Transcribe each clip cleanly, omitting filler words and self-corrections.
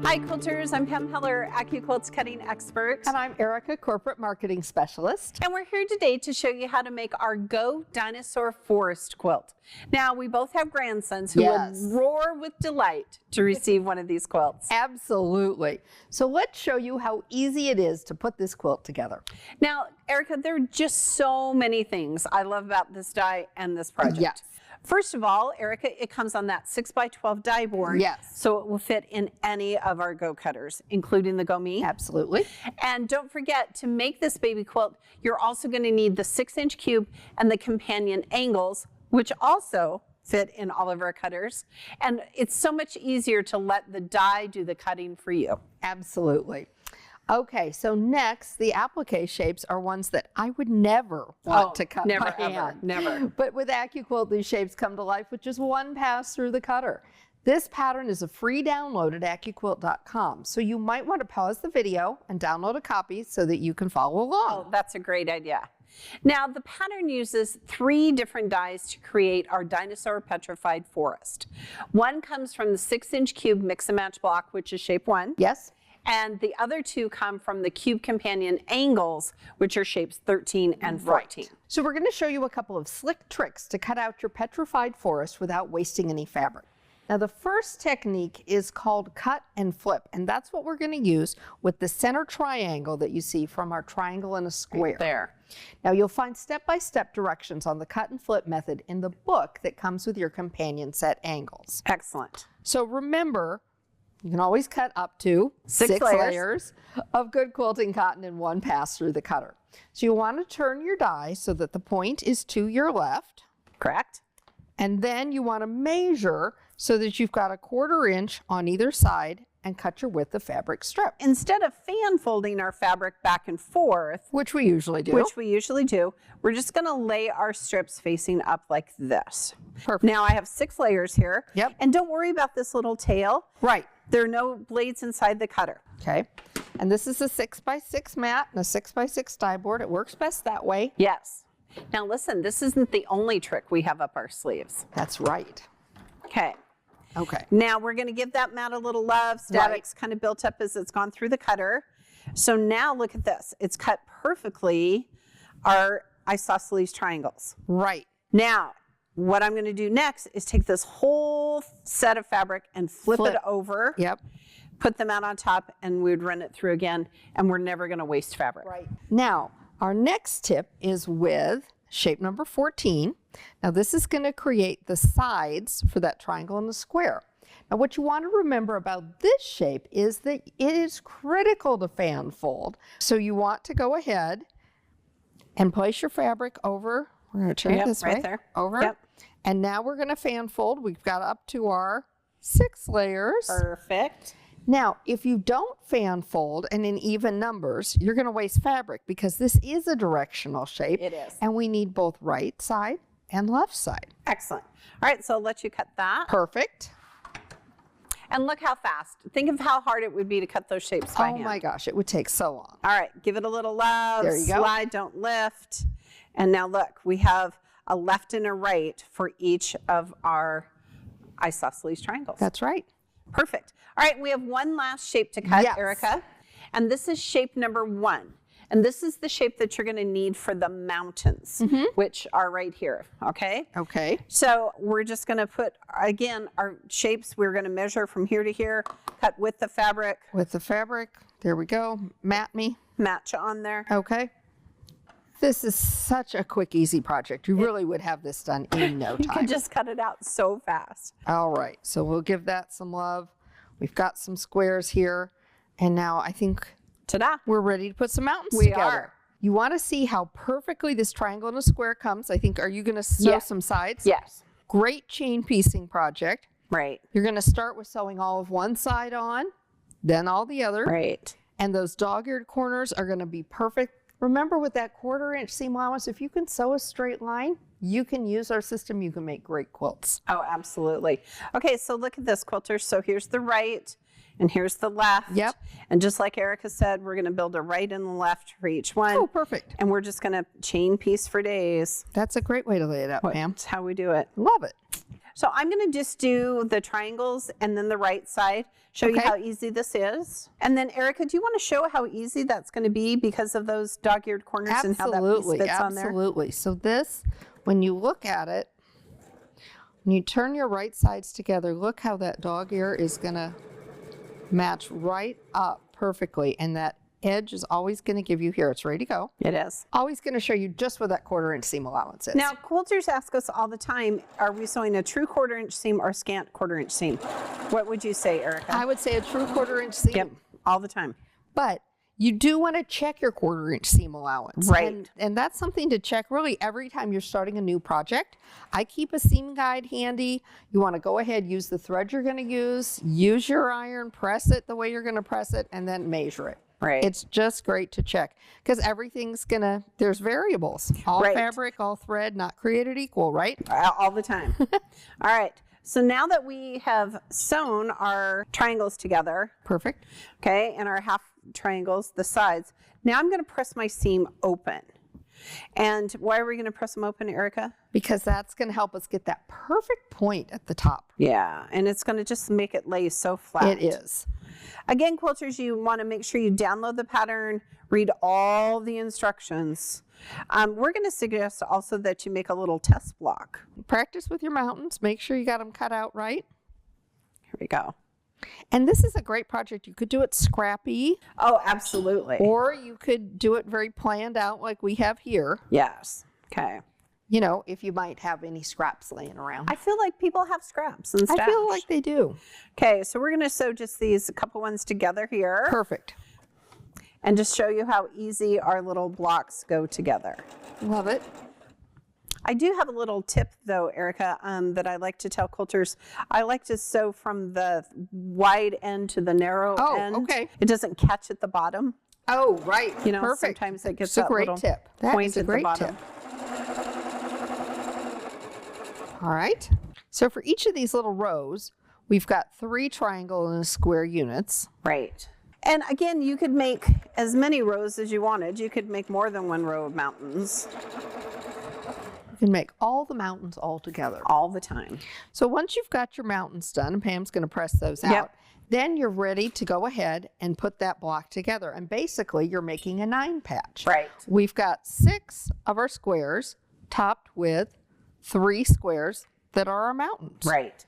Hi quilters, I'm Pam Heller, AccuQuilts cutting expert. And I'm Erica, corporate marketing specialist. And we're here today to show you how to make our Go Dinosaur forest quilt. Now, we both have grandsons who will roar with delight to receive one of these quilts. Absolutely. So let's show you how easy it is to put this quilt together. Now, Erica, there are just so many things I love about this die and this project. Yes. First of all, Erica, it comes on that 6x12 die board. Yes. So it will fit in any of our Go cutters, including the Go Me. Absolutely. And don't forget, to make this baby quilt, you're also going to need the 6-inch cube and the companion angles, which also fit in all of our cutters. And it's so much easier to let the die do the cutting for you. Absolutely. Okay, so next, the applique shapes are ones that I would never want to cut by hand. Never. But with AccuQuilt, these shapes come to life with just one pass through the cutter. This pattern is a free download at AccuQuilt.com, so you might want to pause the video and download a copy so that you can follow along. Oh, that's a great idea. Now, the pattern uses 3 different dies to create our Dinosaur petrified forest. One comes from the 6-inch cube mix and match block, which is shape 1. Yes. And the other 2 come from the cube companion angles, which are shapes 13 and 14. Right. So we're going to show you a couple of slick tricks to cut out your petrified forest without wasting any fabric. Now, the first technique is called cut and flip, and that's what we're going to use with the center triangle that you see from our triangle and a square. Right there. Now, you'll find step-by-step directions on the cut and flip method in the book that comes with your companion set angles. Excellent. So remember, you can always cut up to 6 layers of good quilting cotton in one pass through the cutter. So you want to turn your die so that the point is to your left. Correct. And then you want to measure so that you've got a 1/4 inch on either side and cut your width of fabric strip. Instead of fan folding our fabric back and forth, Which we usually do. we're just going to lay our strips facing up like this. Perfect. Now I have 6 layers here. Yep. And don't worry about this little tail. Right. There are no blades inside the cutter. Okay. And this is a 6x6 mat and a 6x6 die board. It works best that way. Yes. Now listen, this isn't the only trick we have up our sleeves. That's right. Okay. Okay. Now we're going to give that mat a little love. Static's kind of built up as it's gone through the cutter. So now look at this. It's cut perfectly our isosceles triangles. Right. Now, what I'm going to do next is take this whole set of fabric and flip it over. Yep. Put them out on top, and we'd run it through again, and we're never going to waste fabric. Right. Now, our next tip is with shape number 14. Now, this is going to create the sides for that triangle and the square. Now, what you want to remember about this shape is that it is critical to fan fold. So you want to go ahead and place your fabric over. We're going to turn it this way. Right there. Over. Yep. And now we're going to fan fold. We've got up to our 6 layers. Perfect. Now, if you don't fan fold and in even numbers, you're going to waste fabric because this is a directional shape. It is. And we need both right side and left side. Excellent. All right, so I'll let you cut that. Perfect. And look how fast. Think of how hard it would be to cut those shapes by hand. Oh my gosh, it would take so long. All right, give it a little love. There you go. Slide, don't lift. And now look, we have a left and a right for each of our isosceles triangles. That's right. Perfect. All right, we have one last shape to cut, Yes. Erica. And this is shape number 1. And this is the shape that you're going to need for the mountains, which are right here, okay? Okay. So we're just going to put, again, our shapes, we're going to measure from here to here, cut with the fabric. With the fabric, there we go. Mat me. Match on there. Okay. This is such a quick, easy project. You really would have this done in no You time. can just cut it out so fast. All right, so we'll give that some love. We've got some squares here. And now I think Ta-da. we're ready to put some mountains We together. are. You want to see how perfectly this triangle and a square comes. I think, are you going to sew Yeah. some sides? Yes. Great chain piecing project. Right. You're going to start with sewing all of one side on, then all the other. Right. And those dog-eared corners are going to be perfect. Remember, with that 1/4 inch seam allowance, if you can sew a straight line, you can use our system. You can make great quilts. Oh, absolutely. Okay, so look at this, quilters. So here's the right and here's the left. Yep. And just like Erica said, we're going to build a right and a left for each one. Oh, perfect. And we're just going to chain piece for days. That's a great way to lay it out, Pam. That's how we do it. Love it. So I'm going to just do the triangles and then the right side, show you Okay. how easy this is. And then Erica, do you want to show how easy that's going to be because of those dog-eared corners and how that piece fits on there? Absolutely. So this, when you look at it, when you turn your right sides together, look how that dog ear is going to match right up perfectly. And that edge is always going to give you, here, it's ready to go. It is. Always going to show you just where that 1/4 inch seam allowance is. Now, quilters ask us all the time, are we sewing a true 1/4 inch seam or scant 1/4 inch seam? What would you say, Erica? I would say a true 1/4 inch seam. Yep, all the time. But you do want to check your 1/4 inch seam allowance. Right. And that's something to check really every time you're starting a new project. I keep a seam guide handy. You want to go ahead, use the thread you're going to use your iron, press it the way you're going to press it, and then measure it. Right. It's just great to check because everything's gonna, there's variables. All Right. fabric, all thread, not created equal, right? All the time. All right. So now that we have sewn our triangles together, Perfect. okay, and our half triangles, the sides, now I'm going to press my seam open. And why are we going to press them open, Erica? Because that's gonna help us get that perfect point at the top. Yeah, and it's going to just make it lay so flat. It is. Again, quilters, you want to make sure you download the pattern, read all the instructions. We're going to suggest also that you make a little test block. Practice with your mountains. Make sure you got them cut out right. Here we go. And this is a great project. You could do it scrappy, Oh, absolutely. or you could do it very planned out like we have here. Yes. Okay. You know, if you might have any scraps laying around. I feel like people have scraps and stash. I feel like they do. Okay, so we're going to sew just these couple ones together here Perfect. and just show you how easy our little blocks go together. Love it. I do have a little tip though, Erica, that I like to tell quilters. I like to sew from the wide end to the narrow end. Okay. It doesn't catch at the bottom. Oh, right. You know, Perfect. sometimes it gets It's a that great little tip. That point is a at the great bottom. tip. All right. So for each of these little rows, we've got 3 triangle and a square units. Right. And again, you could make as many rows as you wanted. You could make more than one row of mountains You can make all the mountains all together. all the time. So once you've got your mountains done, and Pam's going to press those out, Yep. then you're ready to go ahead and put that block together. And basically, you're making a 9 patch. Right. We've got 6 of our squares topped with 3 squares that are our mountains. Right.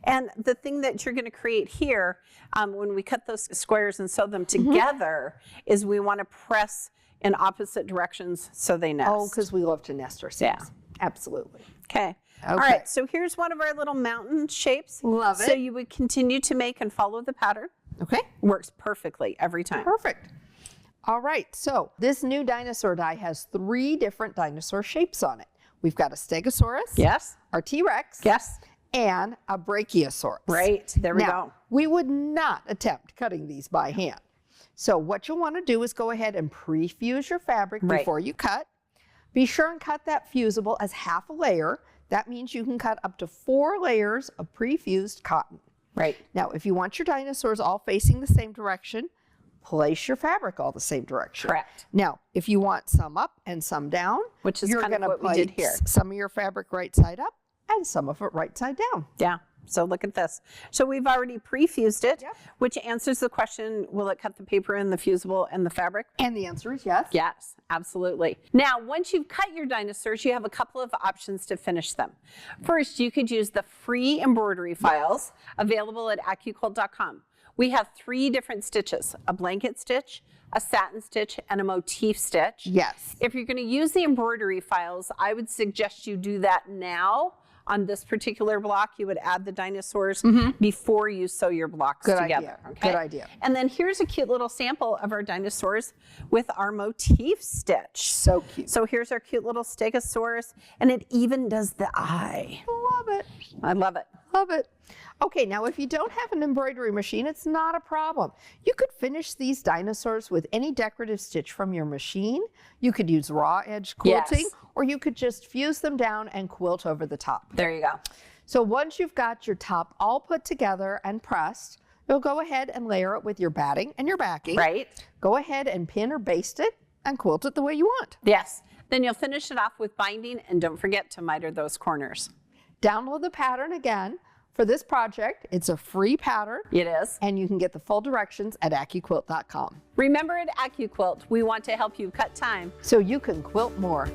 And the thing that you're going to create here, when we cut those squares and sew them together, is we want to press in opposite directions so they nest. Oh, because we love to nest our seams. Yeah. Absolutely. Okay. All Okay. right. So here's one of our little mountain shapes. Love So it. you would continue to make and follow the pattern. Okay. Works perfectly every time. Perfect. All right. So this new dinosaur die has 3 different dinosaur shapes on it. We've got a Stegosaurus, Yes. our T-Rex, Yes. and a Brachiosaurus. Right. There we Now, go. we would not attempt cutting these by hand. So what you'll want to do is go ahead and pre-fuse your fabric Right. before you cut. Be sure and cut that fusible as half a layer. That means you can cut up to 4 layers of pre-fused cotton. Right. Now, if you want your dinosaurs all facing the same direction, place your fabric all the same direction. Correct. Now, if you want some up and some down, Which is you're kind of gonna what we did place here. some of your fabric right side up and some of it right side down. Yeah. So look at this. So we've already pre-fused it, Yep. which answers the question, will it cut the paper in the fusible and the fabric? And the answer is yes. Yes, absolutely. Now, once you've cut your dinosaurs, you have a couple of options to finish them. First, you could use the free embroidery files available at AccuQuilt.com. We have 3 different stitches, a blanket stitch, a satin stitch, and a motif stitch. Yes. If you're going to use the embroidery files, I would suggest you do that now. On this particular block, you would add the dinosaurs before you sew your blocks Good together. idea. Okay? Good idea. And then here's a cute little sample of our dinosaurs with our motif stitch. So cute. So here's our cute little Stegosaurus, and it even does the eye. Love it. I love it. Love it. Okay, now if you don't have an embroidery machine, it's not a problem. You could finish these dinosaurs with any decorative stitch from your machine. You could use raw edge quilting, Yes. or you could just fuse them down and quilt over the top. There you go. So once you've got your top all put together and pressed, you'll go ahead and layer it with your batting and your backing. Right? Go ahead and pin or baste it and quilt it the way you want. Yes. Then you'll finish it off with binding, and don't forget to miter those corners. Download the pattern again. For this project, it's a free pattern. It is. And you can get the full directions at AccuQuilt.com. Remember, at AccuQuilt, we want to help you cut time so you can quilt more.